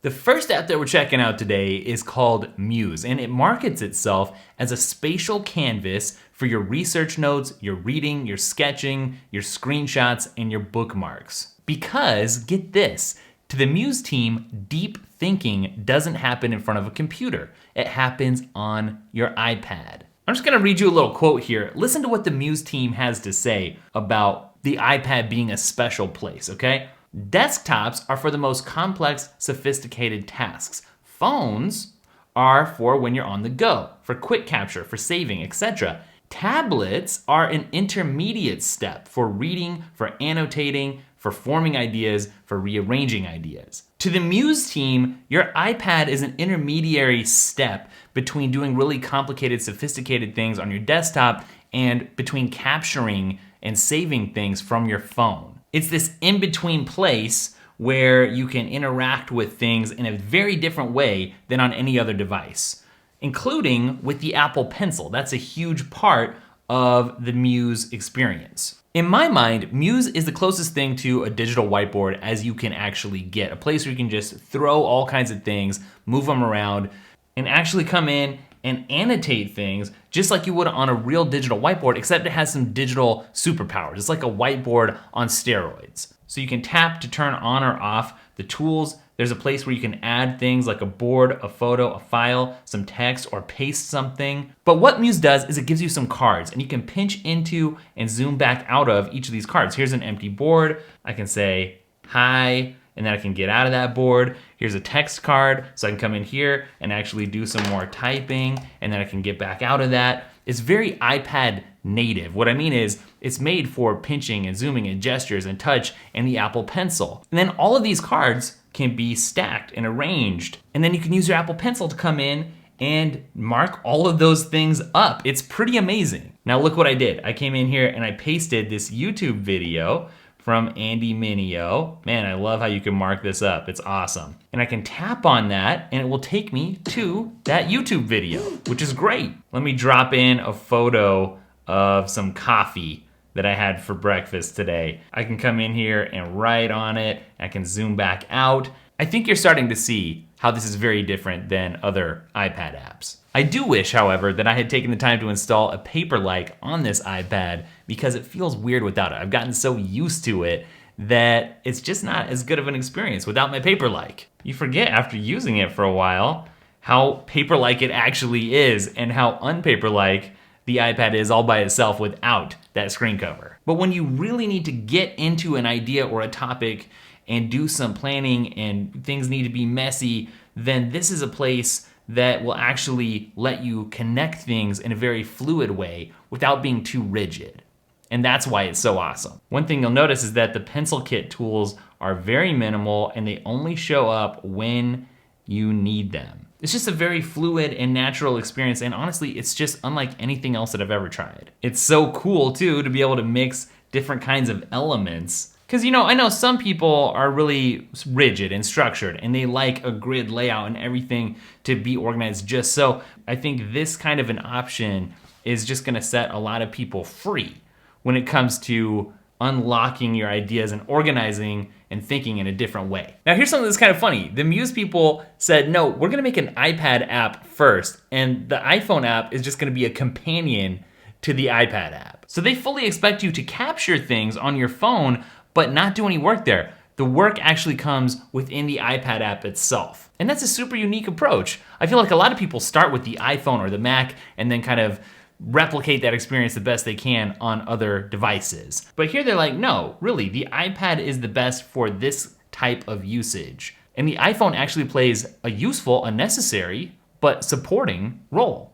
The first app that we're checking out today is called Muse, and it markets itself as a spatial canvas for your research notes, your reading, your sketching, your screenshots, and your bookmarks. Because, get this, to the Muse team, deep thinking doesn't happen in front of a computer. It happens on your iPad. I'm just gonna read you a little quote here. Listen to what the Muse team has to say about the iPad being a special place, okay? Desktops are for the most complex, sophisticated tasks. Phones are for when you're on the go, for quick capture, for saving, etc. Tablets are an intermediate step for reading, for annotating, for forming ideas, for rearranging ideas. To the Muse team, your iPad is an intermediary step between doing really complicated, sophisticated things on your desktop and between capturing and saving things from your phone. It's this in-between place where you can interact with things in a very different way than on any other device, including with the Apple Pencil. That's a huge part of the Muse experience. In my mind, Muse is the closest thing to a digital whiteboard as you can actually get, a place where you can just throw all kinds of things, move them around, and actually come in and annotate things just like you would on a real digital whiteboard, except it has some digital superpowers. It's like a whiteboard on steroids. So you can tap to turn on or off the tools. There's a place where you can add things like a board, a photo, a file, some text, or paste something. But what Muse does is it gives you some cards, and you can pinch into and zoom back out of each of these cards. Here's an empty board. I can say, hi, and then I can get out of that board. Here's a text card, so I can come in here and actually do some more typing, and then I can get back out of that. It's very iPad native. What I mean is, it's made for pinching and zooming and gestures and touch and the Apple Pencil. And then all of these cards can be stacked and arranged. And then you can use your Apple Pencil to come in and mark all of those things up. It's pretty amazing. Now look what I did. I came in here and I pasted this YouTube video from Andy Mineo. Man, I love how you can mark this up. It's awesome. And I can tap on that and it will take me to that YouTube video, which is great. Let me drop in a photo of some coffee that I had for breakfast today. I can come in here and write on it. I can zoom back out. I think you're starting to see how this is very different than other iPad apps. I do wish, however, that I had taken the time to install a Paperlike on this iPad because it feels weird without it. I've gotten so used to it that it's just not as good of an experience without my Paperlike. You forget after using it for a while how Paperlike it actually is and how unpaperlike the iPad is all by itself without that screen cover. But when you really need to get into an idea or a topic and do some planning and things need to be messy, then this is a place that will actually let you connect things in a very fluid way without being too rigid. And that's why it's so awesome. One thing you'll notice is that the pencil kit tools are very minimal and they only show up when you need them. It's just a very fluid and natural experience, and honestly, it's just unlike anything else that I've ever tried. It's so cool too to be able to mix different kinds of elements. Because I know some people are really rigid and structured and they like a grid layout and everything to be organized just so. I think this kind of an option is just gonna set a lot of people free when it comes to unlocking your ideas and organizing and thinking in a different way. Now here's something that's kind of funny. The Muse people said, no, we're gonna make an iPad app first, and the iPhone app is just gonna be a companion to the iPad app. So they fully expect you to capture things on your phone, but not do any work there. The work actually comes within the iPad app itself. And that's a super unique approach. I feel like a lot of people start with the iPhone or the Mac and then kind of replicate that experience the best they can on other devices. But here they're like, no, really, the iPad is the best for this type of usage. And the iPhone actually plays a useful, a necessary, but supporting role.